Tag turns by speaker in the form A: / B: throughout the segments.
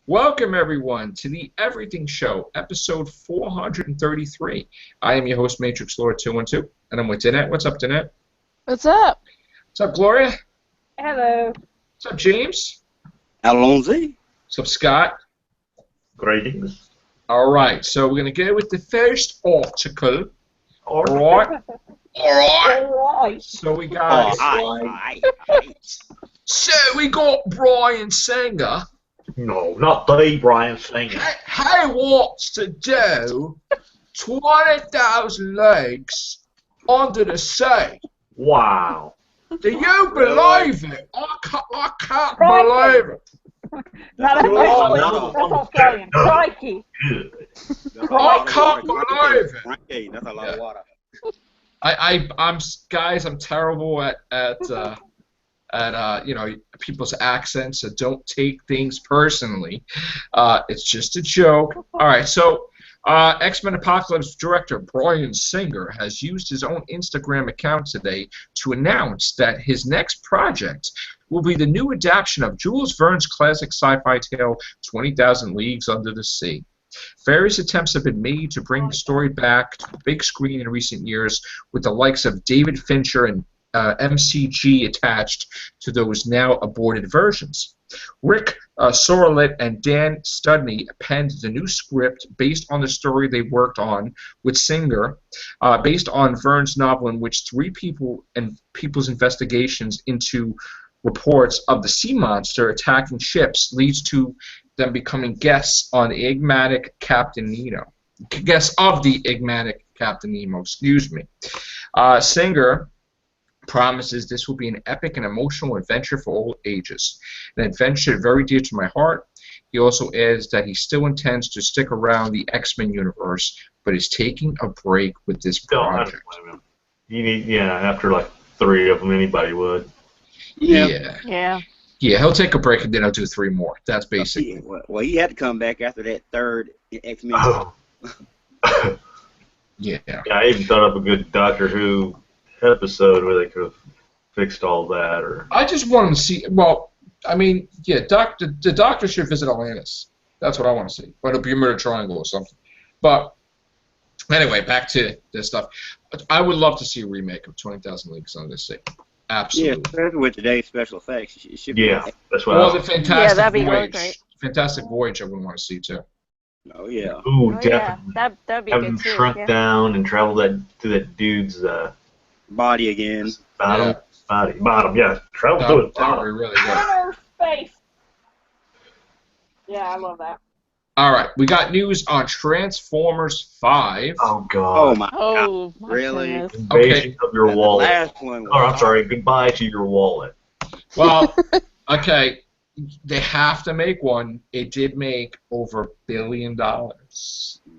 A: Welcome, everyone, to the Everything Show, episode 433. I am your host, Matrix Lord 212, and I'm with Danette. What's up, Danette?
B: What's up?
A: What's up, Gloria?
C: Hello.
A: What's up, James?
D: Alonzi.
A: What's up, Scott?
E: Greetings.
A: All right, so we're going to go with the first article. All
E: Or
A: right. All right.
C: All right.
A: So we got. So we got Brian Singer.
E: no, not the Brian Singer.
A: He wants to do 20,000 leagues under the sea.
E: Wow.
A: Do you believe it? I can't believe it.
C: Now that's Australian. Crikey.
E: Good.
A: I can't believe it.
D: Hey, that's a lot of water.
A: I'm guys. I'm terrible at people's accents. So don't take things personally. It's just a joke. All right. So X-Men Apocalypse director Bryan Singer has used his own Instagram account today to announce that his next project will be the new adaptation of Jules Verne's classic sci-fi tale 20,000 Leagues Under the Sea. Various attempts have been made to bring the story back to the big screen in recent years, with the likes of David Fincher and MCG attached to those now aborted versions. Rick Sorolet and Dan Studney penned the new script based on the story they worked on with Singer, based on Verne's novel, in which three people's investigations into reports of the sea monster attacking ships leads to them becoming guests on the enigmatic Captain Nemo. Guests of the enigmatic Captain Nemo, excuse me. Singer promises this will be an epic and emotional adventure for all ages. An adventure very dear to my heart. He also adds that he still intends to stick around the X-Men universe, but is taking a break with this project.
E: You need, after like 3 of them, anybody would.
A: Yeah.
B: Yeah.
A: Yeah, he'll take a break and then he'll do 3 more. That's basically.
D: Well, he had to come back after that third X-Men.
E: Oh.
A: Yeah.
E: I even thought up a good Doctor Who episode where they could have fixed all that. Or
A: I just want him to see. Well, I mean, yeah, the Doctor should visit Atlantis. That's what I want to see. Or the Bermuda Triangle or something. But anyway, back to this stuff. I would love to see a remake of 20,000 Leagues Under the Sea. Absolutely.
D: Yeah, especially with today's special effects. It should be.
E: yeah, that's what
A: Well,
E: I
A: the
E: was.
A: Fantastic
B: that'd be really
A: Voyage.
B: great.
A: Fantastic Voyage I would want to see, too.
D: Oh yeah.
E: Ooh,
B: Oh, yeah.
E: definitely.
B: That'd be
E: Have
B: good
E: him
B: too.
E: shrunk
B: Yeah.
E: down and travel to that dude's
D: Body again.
E: bottom. Bottom, yeah. Travel to
A: That
E: his
A: would be
E: bottom.
A: really good.
C: Inner space. Yeah, I love that.
A: All right, we got news on Transformers 5.
E: Oh, God.
D: Oh my God.
B: Oh, my
D: Really?
B: goodness.
E: Invasion of your
D: The
E: wallet.
D: last one.
E: Oh, I'm sorry. Goodbye to your wallet.
A: Well, okay, they have to make one. It did make over $1 billion.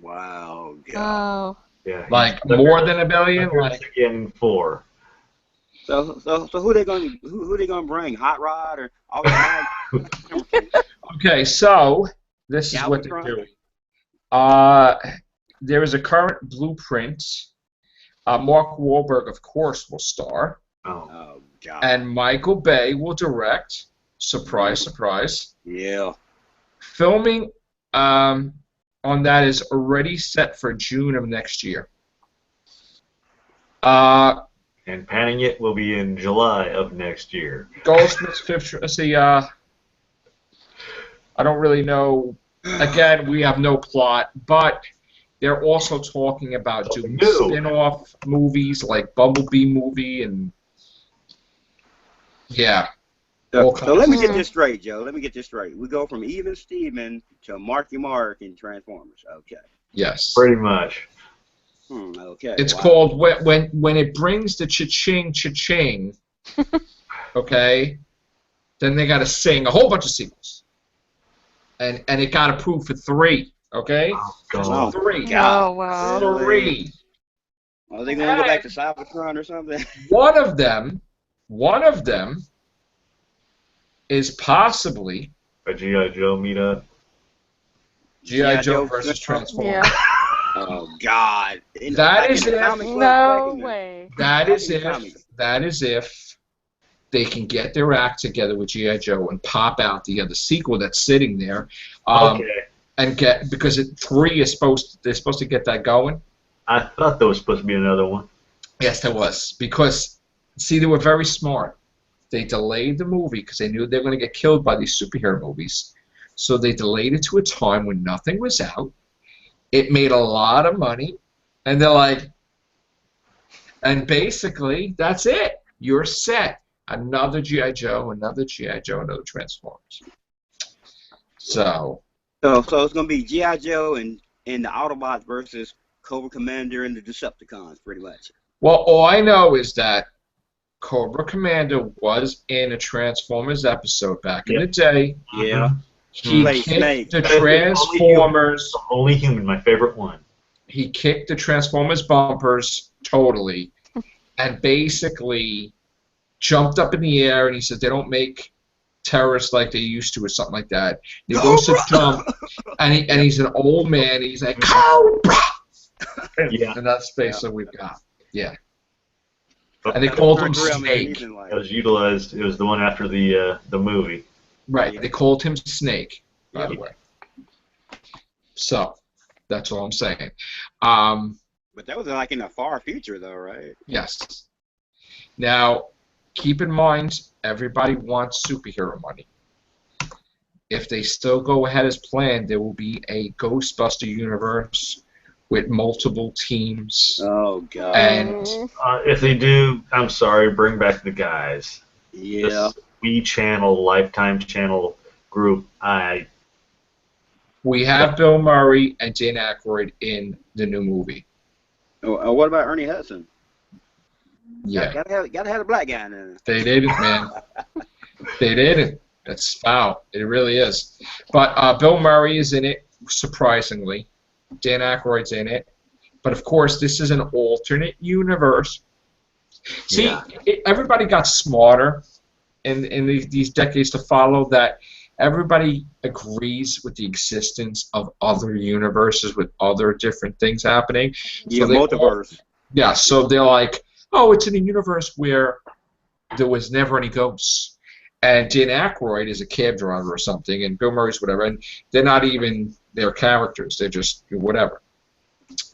D: Wow. God.
B: Oh.
E: Yeah.
A: Like more than $1 billion. Like
E: Again, 4.
D: So who they gonna bring? Hot Rod or all that?
A: okay, so this is what they're
D: Galvatron?
A: doing. There is a current blueprint. Mark Wahlberg, of course, will star,
E: Oh.
D: Oh God.
A: and Michael Bay will direct. Surprise, surprise.
D: Yeah.
A: Filming on that is already set for June of next year.
E: And panning it will be in July of next year.
A: Goldsmith's fifth. See, I don't really know. Again, we have no plot, but they're also talking about doing spin-off movies like Bumblebee movie and yeah.
D: So,
A: All
D: so let me
A: kinds.
D: get this straight, Joe. Let me get this straight. We go from Even Steven to Marky Mark in Transformers. Okay.
A: Yes.
E: Pretty much.
D: Okay.
A: It's
D: wow.
A: called when it brings the cha-ching cha-ching. Okay. Then they got to sing a whole bunch of sequels. And it got approved for 3. Okay.
E: Oh,
A: Just
E: God.
A: 3.
B: Oh, wow.
D: Really?
A: 3.
D: Are they gonna go back to Cybertron or something?
A: One of them is possibly
E: A G.I. Joe meetup.
A: G.I. Joe
D: Joe
A: versus Transformers.
B: Yeah.
D: Oh God.
A: That is it.
B: No way.
A: That is if they can get their act together with G.I. Joe and pop out the other sequel that's sitting there.
E: Okay.
A: And get, because 3 is they're supposed to get that going.
E: I thought there was supposed to be another one.
A: Yes, there was. Because, see, they were very smart. They delayed the movie because they knew they were going to get killed by these superhero movies. So they delayed it to a time when nothing was out. It made a lot of money. And they're like, and basically, that's it. You're set. Another G.I. Joe, another G.I. Joe, another Transformers. So
D: it's gonna be G.I. Joe and the Autobots versus Cobra Commander and the Decepticons, pretty much.
A: well, all I know is that Cobra Commander was in a Transformers episode back in the day.
D: Yeah.
A: He
D: Play
A: kicked
D: Snake.
A: the Transformers.
E: The Only Human, my favorite one.
A: He kicked the Transformers bumpers totally, and basically jumped up in the air, and he said they don't make terrorists like they used to, or something like that. And he goes to jump, and he's an old man. And he's like, Cobra!
E: Yeah.
A: And that's basically what we've got. Yeah. And they called him Snake.
E: It was utilized. It was the one after the movie.
A: Right. They called him Snake, by the way. So, that's all I'm saying.
D: But that was like in the far future, though, right?
A: Yes. Now, keep in mind, everybody wants superhero money. If they still go ahead as planned, there will be a Ghostbuster universe with multiple teams.
D: Oh God.
A: And
E: If they do, I'm sorry, bring back the guys.
D: Yeah.
E: This We Channel, Lifetime Channel group,
A: we have Bill Murray and Dan Aykroyd in the new movie.
D: What about Ernie Hudson?
A: Yeah.
D: Gotta have a black guy in there.
A: They didn't, man. They didn't. That's foul. It really is. But Bill Murray is in it, surprisingly. Dan Aykroyd's in it. But, of course, this is an alternate universe. See, everybody got smarter in these decades to follow that everybody agrees with the existence of other universes with other different things happening.
D: Yeah,
A: So
D: multiverse.
A: Yeah, so they're like, oh, it's in a universe where there was never any ghosts. And Dan Aykroyd is a cab driver or something, and Bill Murray's whatever, and they're not even their characters. They're just whatever.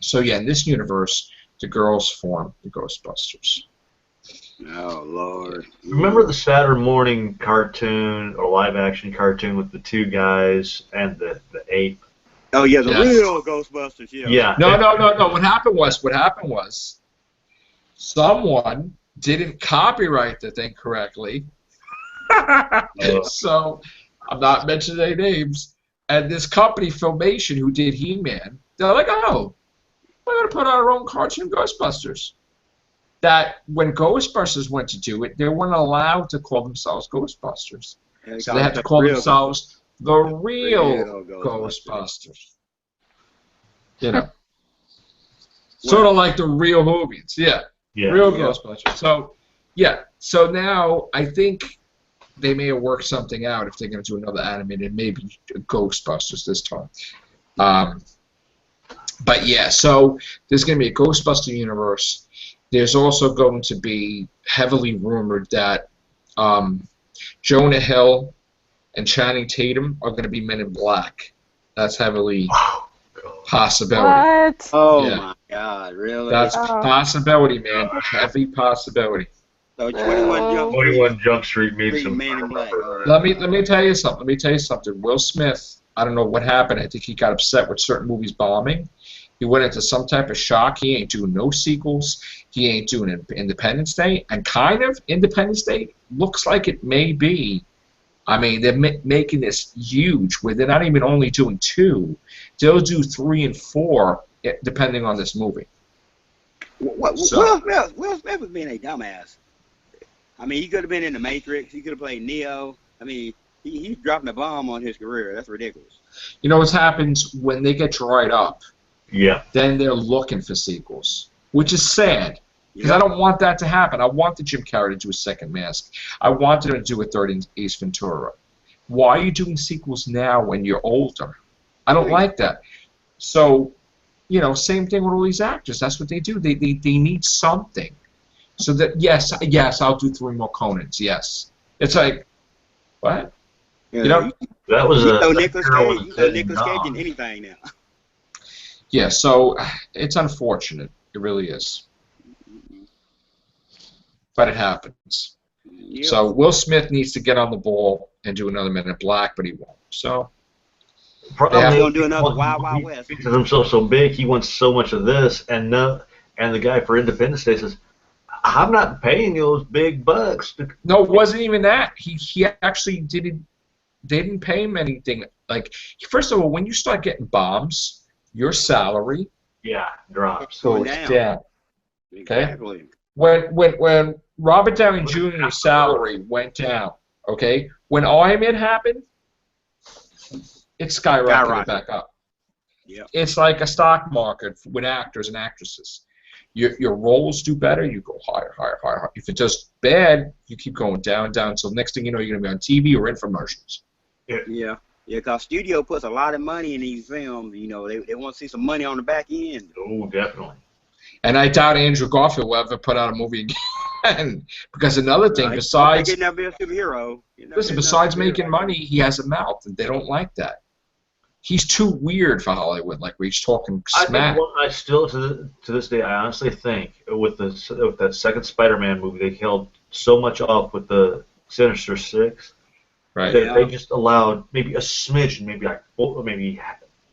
A: So, yeah, in this universe, the girls form the Ghostbusters.
D: Oh, Lord.
E: remember the Saturday morning cartoon or live-action cartoon with the two guys and the ape?
D: Oh, yeah, the
A: Yes.
D: real Ghostbusters, yeah.
E: Yeah.
A: No. What happened was someone didn't copyright the thing correctly. So I'm not mentioning any names. And this company, Filmation, who did He-Man, they're like, oh, we're going to put our own cartoon Ghostbusters. That when Ghostbusters went to do it, they weren't allowed to call themselves Ghostbusters. So they had to call themselves the real Ghostbusters. You know. Sort of like the real movies, yeah. Real Ghostbusters. So, yeah. So now I think they may have worked something out if they're going to do another animated, maybe Ghostbusters this time. But yeah, so there's going to be a Ghostbuster universe. There's also going to be heavily rumored that Jonah Hill and Channing Tatum are going to be Men in Black. That's heavily possibility.
B: What?
D: Oh,
A: Yeah.
D: my God, really?
A: That's possibility, man. Heavy possibility.
D: So 21 Jump
E: 21 Jump Street meets some.
D: Man in Black.
A: Let me tell you something. Will Smith, I don't know what happened. I think he got upset with certain movies bombing. He went into some type of shock. He ain't doing no sequels. He ain't doing Independence Day. And kind of Independence Day looks like it may be. I mean, they're making this huge where they're not even only doing 2. They'll do 3 and 4 depending on this movie.
D: Will Smith was being a dumbass. I mean, he could have been in The Matrix. He could have played Neo. I mean, he's dropping a bomb on his career. That's ridiculous.
A: You know what happens when they get dried up?
E: Yeah.
A: Then they're looking for sequels, which is sad. Because I don't want that to happen. I wanted Jim Carrey to do a second Mask. I wanted him to do a third Ace Ventura. Why are you doing sequels now when you're older? I don't like that. So, you know, same thing with all these actors. That's what they do. They need something. So that yes, I'll do 3 more Conans. Yes, it's like what?
D: Yeah,
A: You know?
E: That was
D: you
E: a
D: throw Nicolas
E: that
D: Cage,
E: was
D: you throw
E: dead
D: Nicolas Cage in
E: dog.
D: anything now.
A: Yeah. So it's unfortunate. It really is, but it happens.
D: Yep.
A: So Will Smith needs to get on the ball and do another Men in Black, but he won't. So
E: Problem
A: Yeah.
E: is,
D: He's gonna do another
E: he
D: Wild Wild West.
E: thinks of himself so big, he wants so much of this, and the guy for Independence Day says, "I'm not paying you those big bucks."
A: no, it wasn't even that. He actually didn't. They didn't pay him anything. Like first of all, when you start getting bombs, your salary
E: Yeah, drops.
D: Going
A: goes
D: down.
A: down.
D: Exactly.
A: When Robert Downey Jr.'s salary went down, okay, when Iron Man happened, it skyrocketed
D: Skyrocketed.
A: back up.
D: Yep.
A: It's like a stock market with actors and actresses. Your roles do better, you go higher, higher, higher, higher. If it does bad, you keep going down, down. So next thing you know, you're going to be on TV or infomercials.
D: Yeah. Yeah, because studio puts a lot of money in these films. You know, they want to see some money on the back end.
E: Oh, definitely.
A: And I doubt Andrew Garfield will ever put out a movie again. Because another thing,
D: They
A: besides
D: could never be a superhero. You know,
A: listen,
D: they're not
A: besides
D: superheroes.
A: making money, he has a mouth, and they don't like that. He's too weird for Hollywood. Like he's talking
E: I
A: smack.
E: think I still to this day, I honestly think with that second Spider-Man movie, they held so much off with the Sinister Six
A: Right.
E: that
D: Yeah.
E: they just allowed maybe a smidgen, maybe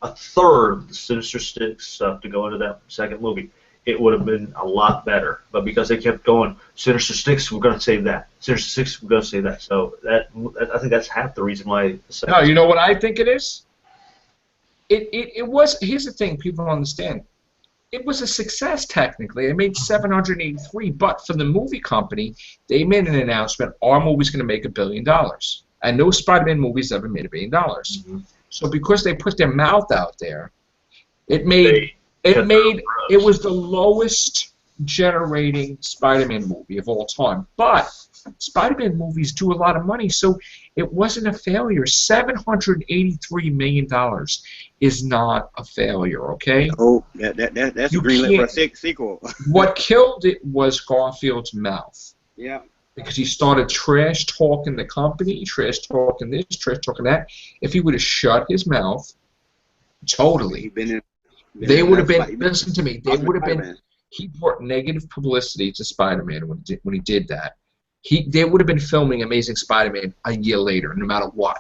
E: a third of the Sinister Six stuff to go into that second movie. It would have been a lot better, but because they kept going, Sinister Six, we're going to save that. Sinister Six, we're going to save that. So I think that's half the reason why. The second
A: No, you know what I think it is? It was. Here's the thing: people don't understand. It was a success technically. It made 783, but for the movie company, they made an announcement: our movie's going to make $1 billion, and no Spider-Man movie's ever made $1 billion.
E: Mhm.
A: So because they put their mouth out there, it made
E: They
A: it
E: cut
A: made
E: their
A: it
E: gross.
A: was the lowest generating Spider-Man movie of all time. But Spider-Man movies do a lot of money, so it wasn't a failure. $783 million is not a failure, okay?
D: Oh, that's
A: You
D: a green lit for a
A: can't-
D: sequel.
A: What killed it was Garfield's mouth.
D: Yeah.
A: Because he started trash talking the company, trash talking this, trash talking that. If he would have shut his mouth, totally,
D: He's been in.
A: they would have been.
D: Spider-
A: Listen to me. They would have been.
D: Spider-Man.
A: He brought negative publicity to Spider-Man when he did that. They would have been filming Amazing Spider-Man a year later, no matter what.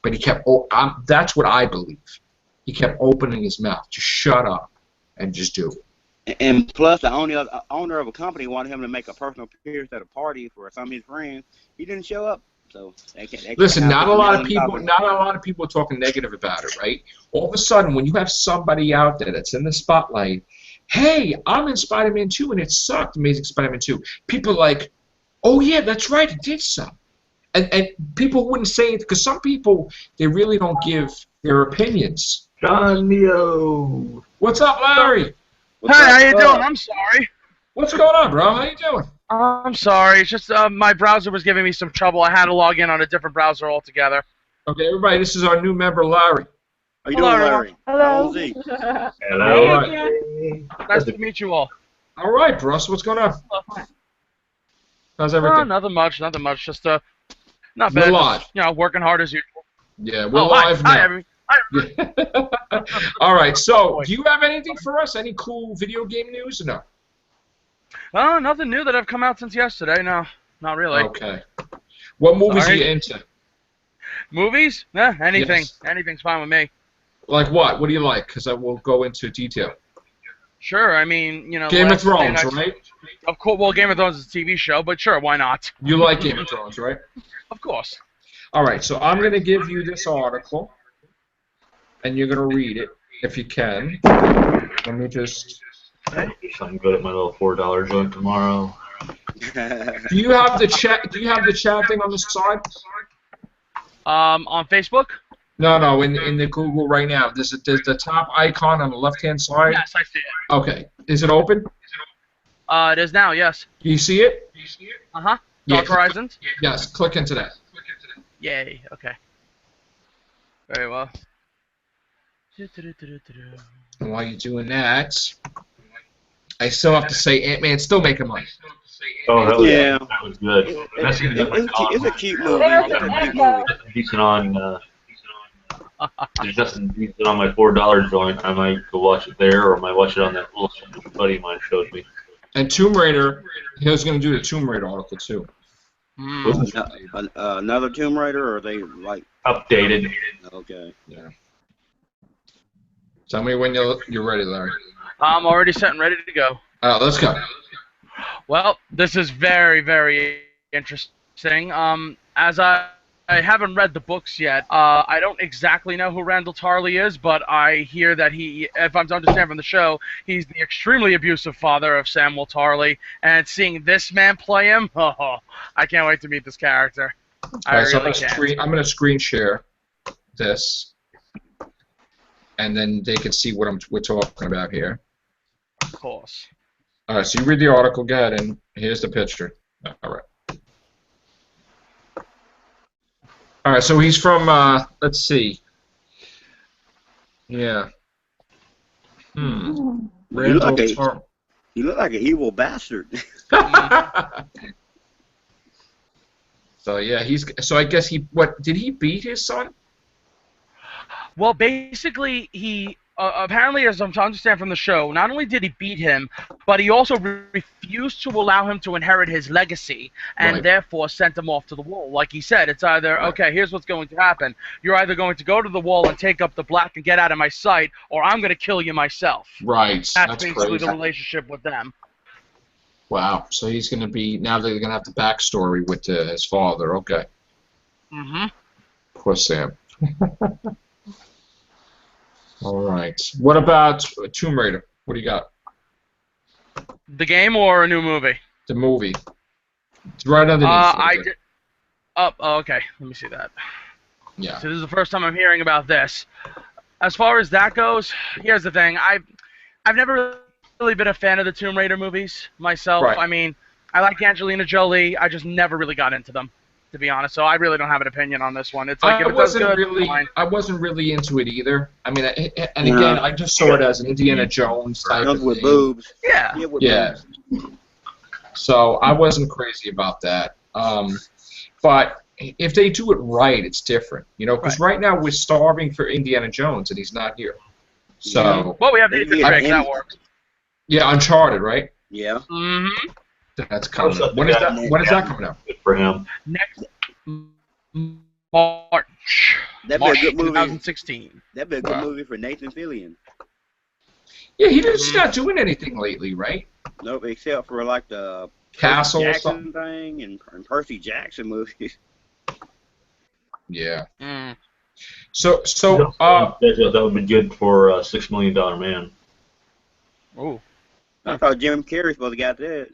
A: But he kept. That's what I believe. He kept opening his mouth. Just shut up and just do it.
D: And plus, the owner of a company wanted him to make a personal appearance at a party for some of his friends. He didn't show up, so they
A: Listen, not a lot of
D: $1 million.
A: people. Not a lot of people are talking negative about it, right? All of a sudden, when you have somebody out there that's in the spotlight, hey, I'm in Spider-Man 2 and it sucked, Amazing Spider-Man 2. People are like, oh yeah, that's right, it did suck. And people wouldn't say it because some people, they really don't give their opinions.
E: John Neo.
A: What's up, Larry?
D: What's
F: Hey,
D: up?
F: how you doing? I'm sorry.
A: What's going on, bro? How you doing?
F: I'm sorry. It's just my browser was giving me some trouble. I had to log in on a different browser altogether.
A: Okay, everybody, this is our new member, Larry.
D: How you
F: Hello,
D: doing,
F: everyone.
D: Larry?
C: Hello.
D: How old is he?
E: Hello.
C: Hey,
F: Nice to meet you all.
A: All right, bro. So what's going on? How's everything?
F: Nothing much. Nothing much. Just not
A: We're
F: bad.
A: live.
F: Just, working hard as usual.
A: Yeah, we're
F: Oh,
A: live
F: hi,
A: now.
F: everyone.
A: All right, so do you have anything for us? Any cool video game news or no?
F: Oh, nothing new that have come out since yesterday. No, not really.
A: Okay. What movies are
F: Sorry.
A: you into?
F: Movies? Yeah, anything.
A: Yes.
F: Anything's fine with me.
A: Like what? What do you like? Because I will go into detail.
F: Sure. I mean,
A: Game of
F: last thing
A: Thrones, right?
F: Of course. Well, Game of Thrones is a TV show, but sure, why not?
A: You like Game of Thrones, right?
F: Of course.
A: All right, so I'm going to give you this article, and you're going to read it if you can. Let me just...
E: Do something good at my little $4 joint tomorrow.
A: Do you have the chat? Do you have the chat thing on the side?
F: On Facebook?
A: No, in the Google right now. There's the top icon on the left-hand side.
F: Yes, I see it.
A: Okay, is it open?
F: It is now. Yes.
A: Do you see it?
F: Uh-huh.
A: Yeah,
F: Dark Horizons?
A: Yes, click into that.
F: Yay. Okay. Very well.
A: And while you're doing that, I still have to say Ant-Man's still making money.
E: Oh hell yeah,
D: Yeah.
E: that was good. That's gonna get my
D: It's a cute movie.
C: There's
D: It's
C: an
D: a cute
C: echo.
D: movie.
E: decent on. There's nothing decent on my $4 joint. I might go watch it there, or I might watch it on that little buddy of mine showed me.
A: And Tomb Raider, he was going to do the Tomb Raider article too.
F: Mm.
D: Another Tomb Raider, or are they like
E: Updated.
D: okay?
A: Yeah. Tell me when you're ready, Larry.
F: I'm already set and ready to go.
A: Let's go.
F: Well, this is very, very interesting. As I haven't read the books yet, I don't exactly know who Randall Tarley is, but I hear that he, if I'm to understand from the show, he's the extremely abusive father of Samuel Tarley, and seeing this man play him, oh, I can't wait to meet this character. I
A: Alright, so
F: really can't.
A: I'm going to screen share this, and then they can see what we're talking about here.
F: Of course.
A: All right, so you read the article, go ahead, and here's the picture. All right. All right, so he's from, let's see. Yeah.
D: You
A: Randall
D: look like
A: Tar-
D: You look like an evil bastard.
A: So yeah, so I guess did he beat his son?
F: Well, basically, he apparently, as I'm to understand from the show, not only did he beat him, but he also refused to allow him to inherit his legacy, and
A: Right.
F: therefore sent him off to the wall. Like he said, it's either,
A: Right.
F: okay, here's what's going to happen. You're either going to go to the wall and take up the black and get out of my sight, or I'm going to kill you myself.
A: Right.
F: That's basically
A: crazy.
F: the relationship with them.
A: Wow. So he's going to be now they're going to have the backstory with his father. Okay.
F: Mm-hmm.
A: Poor Sam. All right. What about Tomb Raider? What do you got?
F: The game or a new movie?
A: The movie. It's right underneath.
F: I did. Oh, okay. Let me see that.
A: Yeah.
F: So this is the first time I'm hearing about this. As far as that goes, here's the thing. I've never really been a fan of the Tomb Raider movies myself.
A: Right.
F: I mean, I like Angelina Jolie. I just never really got into them, to be honest. So I really don't have an opinion on this one. It's like if it does good, fine.
A: I wasn't really into it either. I mean, and again, I just saw it as an Indiana Jones type of
D: With
A: thing.
D: boobs.
F: Yeah.
D: With
A: Yeah.
D: boobs.
A: So I wasn't crazy about that. But if they do it right, it's different. You know, because right now we're starving for Indiana Jones, and he's not here. So
F: Well, we have Nathan
D: Yeah,
F: Drake.
D: and-
F: That works.
A: yeah, Uncharted, right?
D: Yeah.
F: Mm-hmm.
A: That's coming. When is that? When is that coming out?
E: Good for him.
F: Next March.
D: That'd be a
F: March
D: good movie.
F: 2016.
D: That'd be a good
A: Wow.
D: movie for Nathan Fillion.
A: Yeah, he's not doing anything lately, right?
D: Nope, except for like the
A: Castle
D: Percy
A: or
D: Jackson
A: something.
D: thing and Percy Jackson movies.
A: Yeah.
F: Mm.
A: So
E: that would have been good for $6 Million Man.
F: Ooh.
D: I thought Jim Carrey's supposed to got that.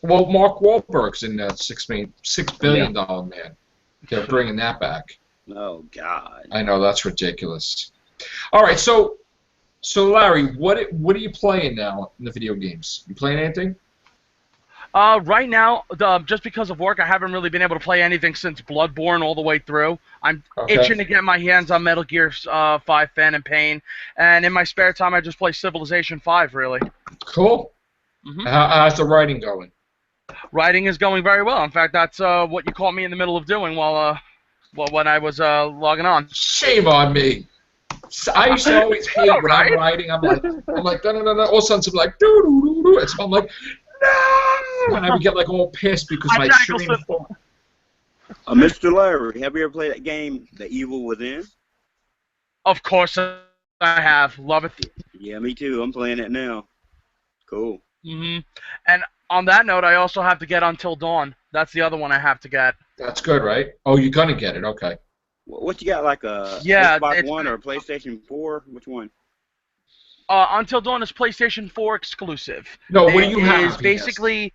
A: well, Mark Wahlberg's in that $6 billion man. They're bringing that back.
D: Oh God.
A: I know that's ridiculous. All right, so Larry, what are you playing now in the video games? You playing anything?
F: Right now, just because of work, I haven't really been able to play anything since Bloodborne all the way through. I'm
A: Okay.
F: itching to get my hands on Metal Gear 5 Phantom Pain, and in my spare time, I just play Civilization 5, really.
A: Cool.
F: Mhm.
A: How's the writing going?
F: Writing is going very well. In fact, that's what you caught me in the middle of doing while when I was logging on.
A: Shame on me. I used to always hate when I'm writing. I'm like, no. All of a sudden, something like, doo doo doo doo. And so I'm like, no. And I would get like all pissed because my stream.
D: Mr. Larry, have you ever played that game, The Evil Within?
F: Of course, I have. Love it.
D: Yeah, me too. I'm playing it now. Cool.
F: Hmm. And on that note, I also have to get Until Dawn. That's the other one I have to get.
A: That's good, right? Oh, you're gonna get it. Okay.
D: What you got, like a
F: Yeah,
D: Xbox
F: it's-
D: One or a PlayStation 4? Which one?
F: Until Dawn is PlayStation 4 exclusive.
A: No, what do you
F: It
A: have?
F: is basically.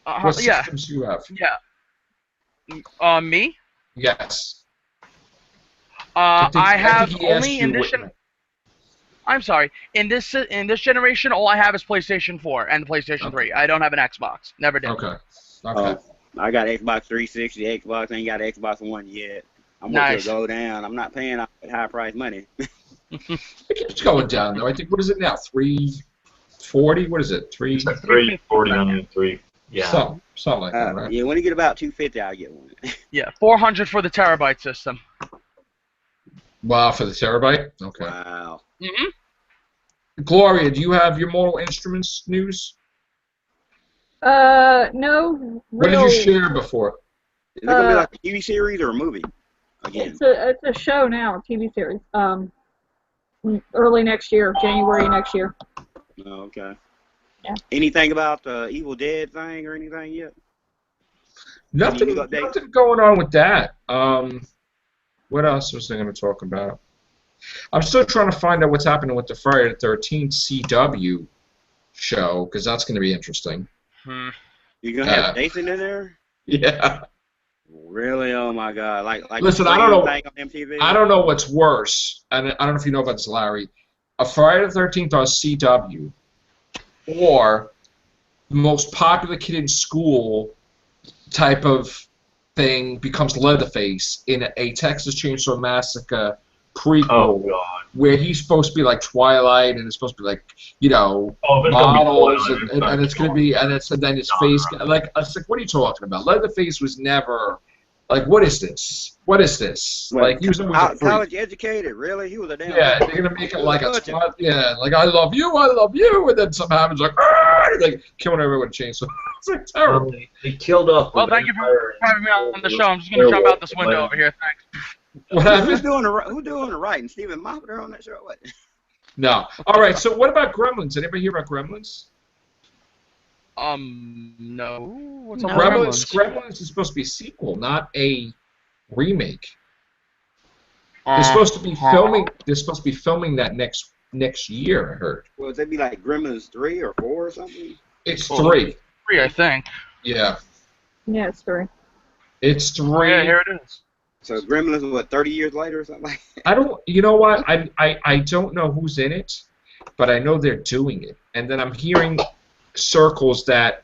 A: What
F: Yeah.
A: systems do you have?
F: Yeah. Me?
A: Yes.
F: I have
A: think he asked
F: only
A: you
F: in this.
A: what-
F: I'm sorry. In this generation, all I have is PlayStation 4 and PlayStation 3. I don't have an Xbox. Never did.
A: Okay. Okay.
D: I got Xbox 360, Xbox. I ain't got Xbox One yet. I'm going
F: Nice.
D: to go down. I'm not paying high price money.
A: It keeps going down though. I think what is it now? 40. What is it? Three.
E: It's like 340 on 3. Yeah.
A: Something like that, right?
D: Yeah, when you get about 250, I'll get one.
F: Yeah, 400 for the terabyte system.
A: Wow, for the terabyte. Okay.
D: Wow.
A: Gloria, do you have your Mortal Instruments news?
C: No.
A: What did
C: real-
A: you share before?
D: Is it gonna be like a TV series or a movie? Again.
C: It's a show now, a TV series. Early next year, January next year.
D: Oh, okay.
C: Yeah.
D: Anything about the Evil Dead thing or anything yet?
A: Nothing,
D: Any update?
A: nothing going on with that. What else was I going to talk about? I'm still trying to find out what's happening with the Friday the 13th CW show, because that's going to be interesting.
D: You gonna have Jason in there?
A: Yeah.
D: Really? Oh my God! Like
A: Listen,
D: the
A: I don't know.
D: thing on MTV?
A: I don't know what's worse, and I don't know if you know about this, Larry. A Friday the 13th on CW, or the most popular kid in school type of thing becomes Leatherface in a Texas Chainsaw Massacre prequel,
E: Oh God.
A: where he's supposed to be like Twilight, and it's supposed to be like, you know,
E: Oh, it's gonna be
A: models,
E: Twilight.
A: and it's gonna be, and then his face, like, I was like, what are you talking about? Leatherface was never, like, what is this? What is this?
D: Well,
A: Like, he was always a freak.
D: college educated, really? He was a damn.
A: Yeah, they're gonna make it like a like I love you, and then somehow it's like, like killing everyone with a chainsaw. It's like terrible.
E: They killed off.
F: Well, thank you for having me on the show. I'm just going to jump out this window over here. Thanks.
A: What
D: Who's
A: happened?
D: doing the writing? Stephen Moffat on that show? What?
A: No. All right. So what about Gremlins? Anybody hear about Gremlins?
F: No. What's
B: No.
F: up with
A: Gremlins is supposed to be a sequel, not a remake. They're supposed to be filming. They're supposed to be filming that next year. I heard.
D: Well, it'd be like Gremlins 3 or 4 or something.
A: It's
F: Oh.
A: 3.
F: 3, I think.
A: Yeah,
C: Yeah, it's three.
A: it's 3.
F: Yeah, here it is.
D: So Gremlins, what, 30 years later or something like that?
A: I don't. You know what? I don't know who's in it, but I know they're doing it. And then I'm hearing circles that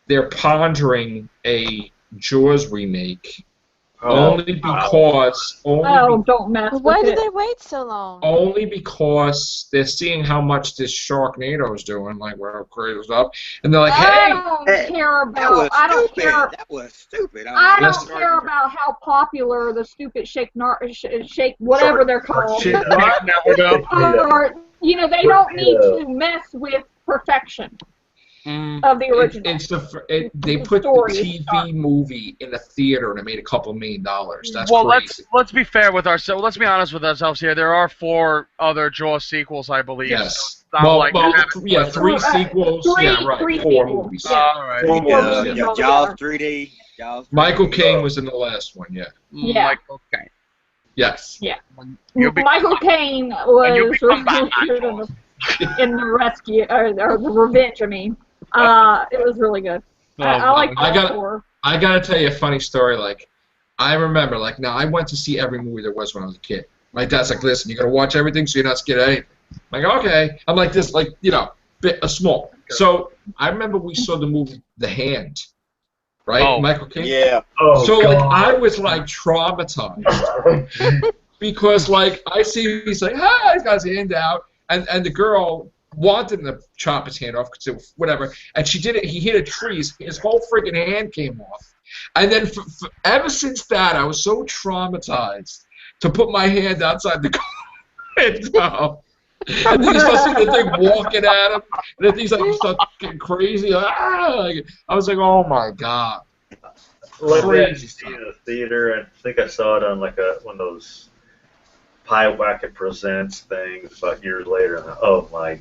A: they're pondering a Jaws remake, only because
C: Don't mess with
B: Why
C: it.
B: did they wait so long?
A: only because they're seeing how much this Sharknado is doing, like where it crazy up, and they're like,
C: I
A: hey,
C: don't
D: Hey,
C: care
D: That was
C: about. I don't
D: stupid.
C: care.
D: That was stupid.
C: I
A: Yes.
C: don't care about how popular the stupid shake whatever they're called
A: shit, what?
C: are. You know, they don't need to mess with perfection of the original.
A: They
C: The
A: put the
C: story is
A: TV
C: done.
A: movie in the theater and it made a couple $1 million. That's
F: Well,
A: crazy.
F: let's be fair with ourselves. Let's be honest with ourselves here. There are 4 other Jaws sequels, I believe.
A: Yes.
F: It's not
A: Well,
F: like
A: well,
F: they haven't-
A: yeah, 3 sequels.
C: Three-
A: Yeah, right.
C: three
A: 4
C: sequels.
A: movies.
C: Yeah.
F: All right.
A: Yeah.
D: Jaws 3D. Jaws 3D.
A: Michael Caine was in the last one. Yeah.
C: Yeah.
F: Michael Caine.
A: Yes.
F: You'll be-
C: Michael Caine
F: When you
C: was
F: become Batman,
C: good in the rescue or the revenge. I mean, it was really good. I like
A: I got-
C: all 4.
A: I gotta tell you a funny story. Like, I remember, like, now I went to see every movie there was when I was a kid. My dad's like, listen, you gotta watch everything so you're not scared of anything. I'm like, okay. I'm like this, like, you know, small. So I remember we saw the movie The Hand, right?
F: Oh.
A: Michael Caine.
D: Yeah.
E: Oh,
A: So like
E: God.
A: I was like traumatized because like I see he's like, hi, he's got his hand out, and the girl wanted him to chop his hand off because whatever, and she did it. He hit a tree. His whole freaking hand came off, and then ever since that I was so traumatized to put my hand outside the car and go. And then he starts seeing the thing walking at him, and then he's like, he starts getting crazy. Like, I was like, oh my god.
E: Like
A: Crazy
E: that, in the theater, I think I saw it on like one of those Pie Wacket Presents things about years later. And oh my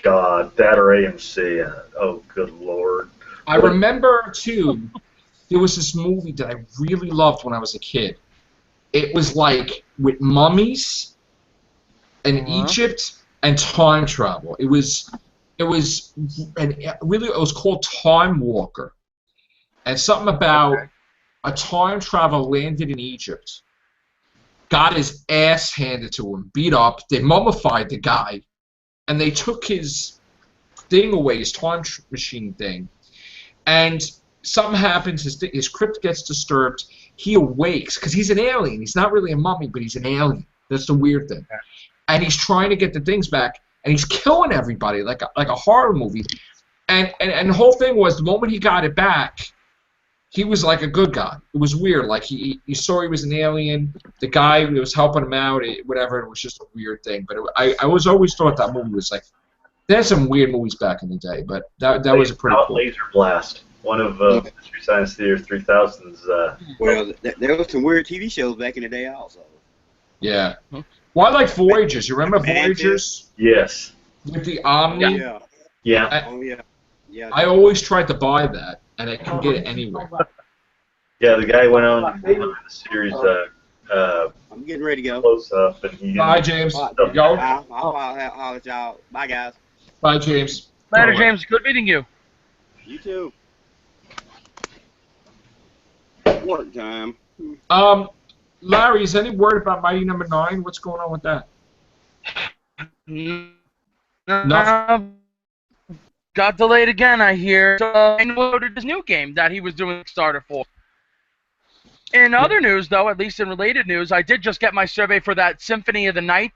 E: God, that or AMC, and oh good Lord.
A: I remember too, there was this movie that I really loved when I was a kid. It was like with mummies and Egypt and time travel. It was called Time Walker, and something about a time traveler landed in Egypt, got his ass handed to him, beat up. They mummified the guy, and they took his thing away, his time machine thing, and something happens. His crypt gets disturbed. He awakes because he's an alien. He's not really a mummy, but he's an alien. That's the weird thing. And he's trying to get the things back, and he's killing everybody like a horror movie. And the whole thing was the moment he got it back, he was like a good guy. It was weird. Like you saw he was an alien. The guy who was helping him out, whatever. It was just a weird thing. But I was always thought that movie was like. There's some weird movies back in the day, but that was a pretty cool.
E: Laser Blast, one of Mystery Science Theater 3000's.
D: Well, there was some weird TV shows back in the day also.
A: Yeah. Well, I like Voyagers. You remember Voyagers?
E: Yes.
A: With the Omni?
D: Yeah.
E: Yeah.
D: Oh yeah. Yeah.
A: I always tried to buy that, and I couldn't get it anywhere.
E: Yeah, the guy went on the series
D: I'm getting ready to go.
E: close up, and he.
A: Bye, James.
D: I'll let y'all. Bye, guys.
A: Bye, James.
F: Later, James. Good meeting you.
D: You too. Work time.
A: Larry, is any word about Mighty Number 9? What's going on with that? Nothing.
F: Got delayed again, I hear. So I noted his new game that he was doing Kickstarter for. In other news, though, at least in related news, I did just get my survey for that Symphony of the Night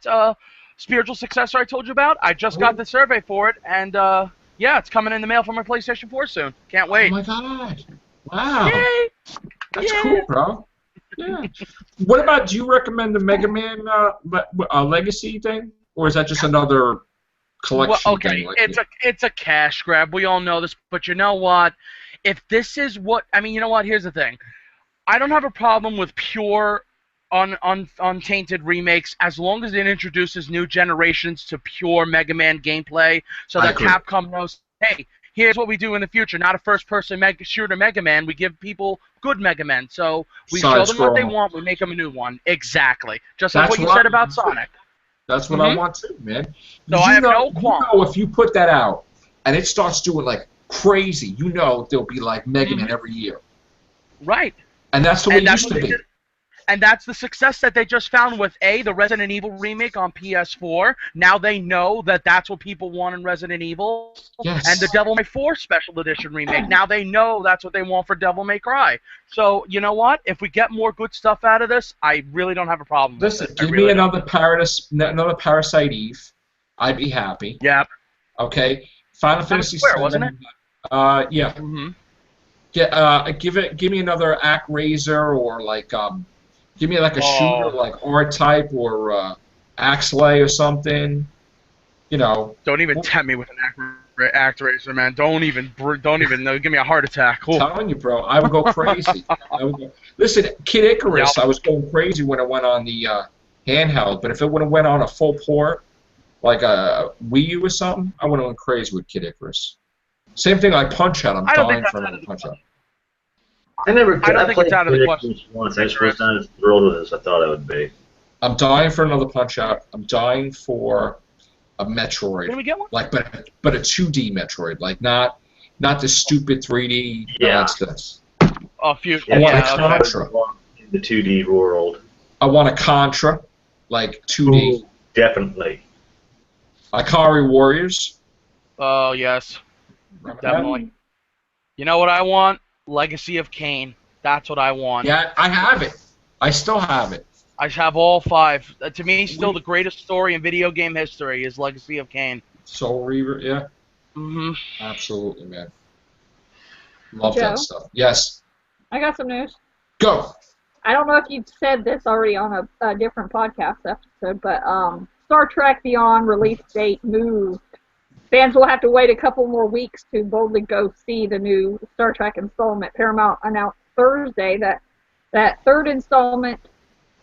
F: spiritual successor I told you about. I just got the survey for it, and yeah, it's coming in the mail from my PlayStation 4 soon. Can't wait.
A: Oh my God! Wow.
F: Yay!
A: That's
F: Yay!
A: cool, bro. Yeah. What about? Do you recommend the Mega Man Legacy thing, or is that just another collection
F: Well, okay,
A: thing? Like
F: it's a cash grab. We all know this, but you know what? If this is what I mean, you know what? Here's the thing. I don't have a problem with pure, untainted remakes as long as it introduces new generations to pure Mega Man gameplay, so that Capcom knows, hey, here's what we do in the future. Not a first-person shooter Mega Man. We give people good Mega Men. So we show them what they want. We make them a new one. Exactly. Just like what you said about Sonic.
A: That's what I want too, man.
F: So I have no qualms.
A: You know, if you put that out and it starts doing like crazy, you know there'll be like Mega Man every year.
F: Right.
A: And that's the way it used to be.
F: And that's the success that they just found with the Resident Evil remake on PS4. Now they know that that's what people want in Resident Evil.
A: Yes.
F: And the Devil May 4 Special Edition remake. Now they know that's what they want for Devil May Cry. So, you know what? If we get more good stuff out of this, I really don't have a problem with it.
A: Listen, give me another Parasite Eve. I'd be happy.
F: Yep.
A: Okay. Final Fantasy
F: Square,
A: VII.
F: wasn't it?
A: Yeah.
F: Mm-hmm.
A: Give me another ActRaiser or like give me like a shooter like R-Type or Axlay or something. You know.
F: Don't even tempt me with an ActRaiser, man. Don't even give me a heart attack.
A: I'm telling you, bro, I would go crazy. Listen, Kid Icarus, I was going crazy when it went on the handheld, but if it would have went on a full port, like a Wii U or something, I would have went crazy with Kid Icarus. Same thing like Punch-Out. I'm dying for another Punch-Out.
E: I don't
F: think it's out of the question.
E: Once. I just was not as thrilled with it as I thought I would be.
A: I'm dying for another Punch-Out. I'm dying for a Metroid.
F: Can we get one?
A: Like, but a 2D Metroid, like not the stupid 3D nonsense.
F: Oh, future.
A: I want a Contra.
E: In the 2D world.
A: I want a Contra, like 2D.
E: Ooh, definitely.
A: Ikari Warriors.
F: Oh yes,
A: Remember
F: definitely.
A: that?
F: You know what I want? Legacy of Kain. That's what I want.
A: Yeah, I have it. I still have it.
F: I have all 5. To me, still the greatest story in video game history is Legacy of Kain.
A: Soul Reaver, yeah.
F: Mm-hmm.
A: Absolutely, man. Love
C: Joe?
A: that stuff. Yes.
C: I got some news.
A: Go.
C: I don't know if you've said this already on a different podcast episode, but Star Trek Beyond release date moved. Fans will have to wait a couple more weeks to boldly go see the new Star Trek installment. Paramount announced Thursday that third installment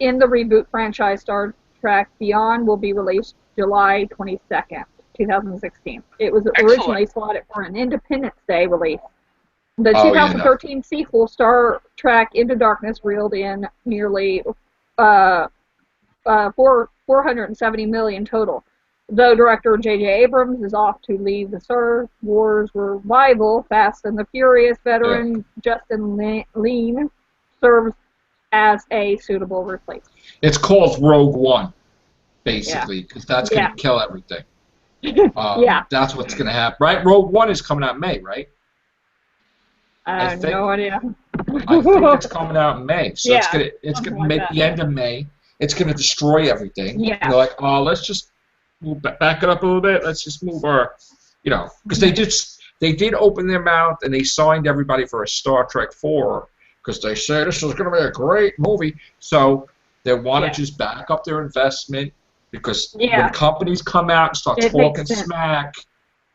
C: in the reboot franchise Star Trek Beyond will be released July 22nd, 2016. It was originally slotted for an Independence Day release. The 2013 sequel, Star Trek Into Darkness, reeled in nearly $470 million total. Though director J.J. Abrams is off to lead the Star Wars revival, Fast and the Furious veteran Justin Lin serves as a suitable replacement.
A: It's called Rogue One, basically, because that's going to kill everything. That's what's going to happen, right? Rogue One is coming out in May, right?
C: I have no idea.
A: I think it's coming out in May, so it's gonna make the end of May. It's gonna destroy everything.
C: Yeah.
A: And they're like, oh, let's just back it up a little bit. Let's just move our, because they did open their mouth and they signed everybody for a Star Trek 4 because they said this is going to be a great movie. So they want to just back up their investment because when companies come out and start talking smack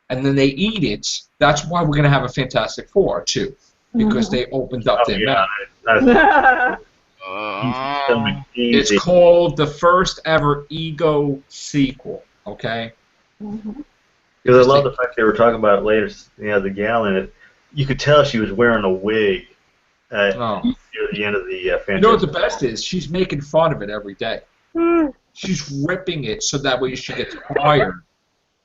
A: and then they eat it, that's why we're going to have a Fantastic Four too, because they opened up their mouth. It's called the first ever Ego sequel. Okay.
E: Because I love the fact they were talking about it later. The gal in it. You could tell she was wearing a wig near the end of the Fantastic.
A: You know what the best is? She's making fun of it every day. She's ripping it so that way she gets fired.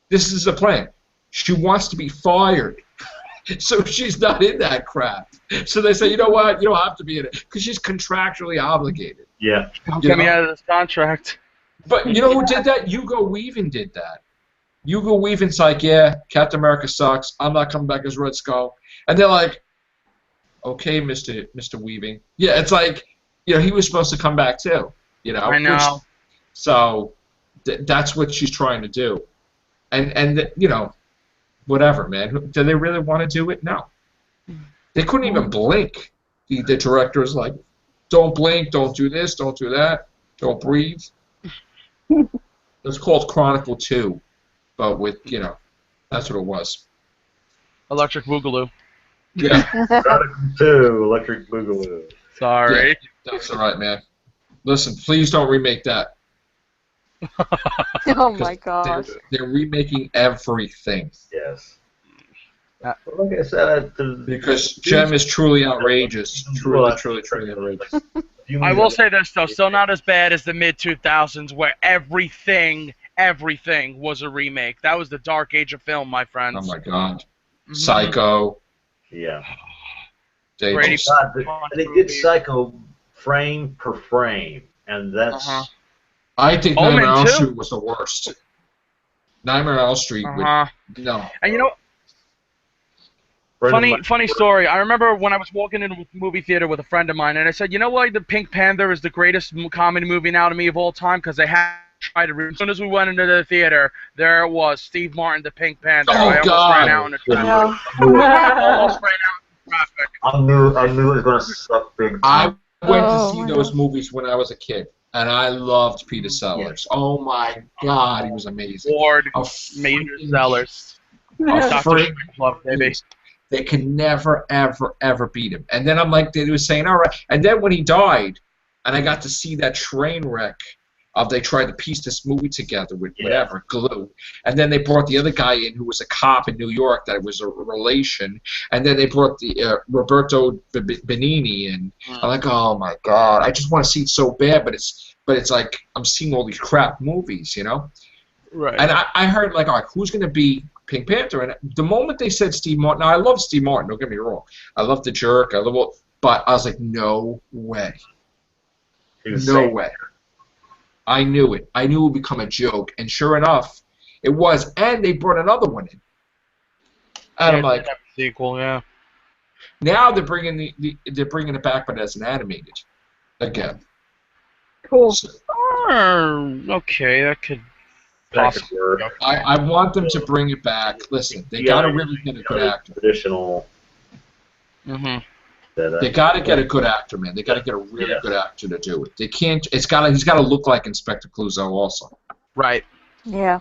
A: This is the plan. She wants to be fired. So she's not in that crap. So they say, you know what? You don't have to be in it because she's contractually obligated.
E: Yeah.
F: Get me out of this contract.
A: But you know who did that? Hugo Weaving did that. Hugo Weaving's like, yeah, Captain America sucks. I'm not coming back as Red Skull. And they're like, okay, Mr. Weaving. Yeah, it's like, he was supposed to come back too.
F: I know.
A: So that's what she's trying to do. And whatever, man. Do they really want to do it? No. They couldn't even blink. The director was like, don't blink, don't do this, don't do that, don't breathe. It's called Chronicle 2, but with, that's what it was.
F: Electric Boogaloo.
A: Yeah.
E: Chronicle 2, Electric Boogaloo.
F: Sorry.
A: Yeah, that's all right, man. Listen, please don't remake that.
B: Oh my gosh.
A: They're remaking everything.
E: Yes. Like I said,
A: because Jem is truly outrageous. Truly outrageous.
F: I will say this, though. Still not as bad as the mid-2000s where everything was a remake. That was the dark age of film, my friends.
A: Oh, my God. Psycho.
E: Yeah.
A: They
E: did Psycho frame per frame, and that's...
A: I think Nightmare on Elm Street was the worst. Nightmare on Elm Street no.
F: And you know, funny story. I remember when I was walking into a movie theater with a friend of mine, and I said, you know why the Pink Panther is the greatest comedy movie now to me of all time? Because they had tried to. As soon as we went into the theater, there it was, Steve Martin, the Pink Panther. I almost ran out in the traffic. Almost ran out in the traffic.
E: I knew it was going to suck big.
A: I went to see those movies when I was a kid. And I loved Peter Sellers. Yeah. Oh my God, he was amazing.
F: Ward, Major Sellers. Baby.
A: They can never, ever, ever beat him. And then I'm like, they were saying, all right. And then when he died, and I got to see that train wreck of they tried to piece this movie together with whatever, glue. And then they brought the other guy in who was a cop in New York that was a relation. And then they brought the Roberto Benigni in. I'm like, oh my God, I just want to see it so bad, but it's like I'm seeing all these crap movies,
F: Right.
A: And I heard like, all right, who's going to be Pink Panther? And the moment they said Steve Martin, now I love Steve Martin, don't get me wrong. I love The Jerk, but I was like, no way. No way. I knew it. I knew it would become a joke, and sure enough, it was. And they brought another one in. And I'm like,
F: sequel, yeah.
A: Now they're bringing it back, but as an animated again.
C: Cool.
A: So,
F: okay, that could possibly work.
A: I want them to bring it back. Listen, they got to really get a good actor.
E: Traditional.
A: They got to get a good actor, man. They got to get a really good actor to do it. They can't. He's got to look like Inspector Clouseau also.
F: Right.
B: Yeah.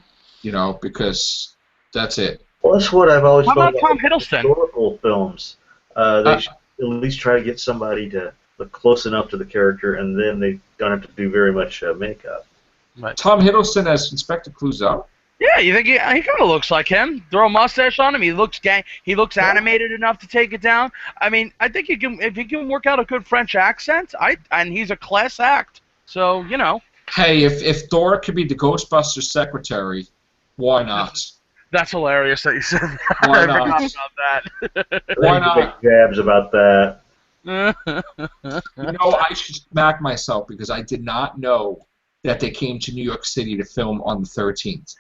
A: Because that's it.
E: Well, that's what I've always
F: thought
E: about
F: Tom Hiddleston?
E: Historical films. They should at least try to get somebody to look close enough to the character, and then they don't have to do very much makeup.
F: Right.
A: Tom Hiddleston as Inspector Clouseau?
F: Yeah, you think he kind of looks like him? Throw a mustache on him, he looks animated enough to take it down. I mean, I think if he can work out a good French accent, and he's a class act. So,
A: Hey, if Thor could be the Ghostbusters secretary, why not?
F: That's hilarious that you said that.
A: Why
F: I
A: not?
F: forgot about that.
A: Why not?
E: Make jabs about that.
A: I should smack myself because I did not know that they came to New York City to film on the 13th.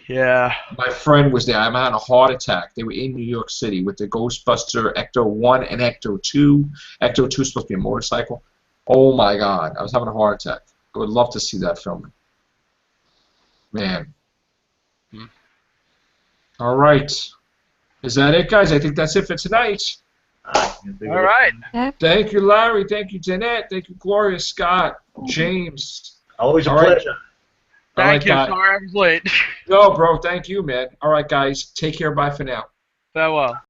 F: Yeah.
A: My friend was there. I'm having a heart attack. They were in New York City with the Ghostbuster Ecto 1 and Ecto 2. Ecto 2 is supposed to be a motorcycle. Oh my God. I was having a heart attack. I would love to see that film. Man. All right. Is that it, guys? I think that's it for tonight.
F: All right.
A: Thank you, Larry. Thank you, Jeanette. Thank you, Gloria, Scott, James.
E: Always a
A: All right.
E: pleasure.
A: All right,
F: Thank you.
A: guys.
F: Sorry I was late.
A: No, bro. Thank you, man. All right, guys. Take care. Bye for now.
F: Farewell.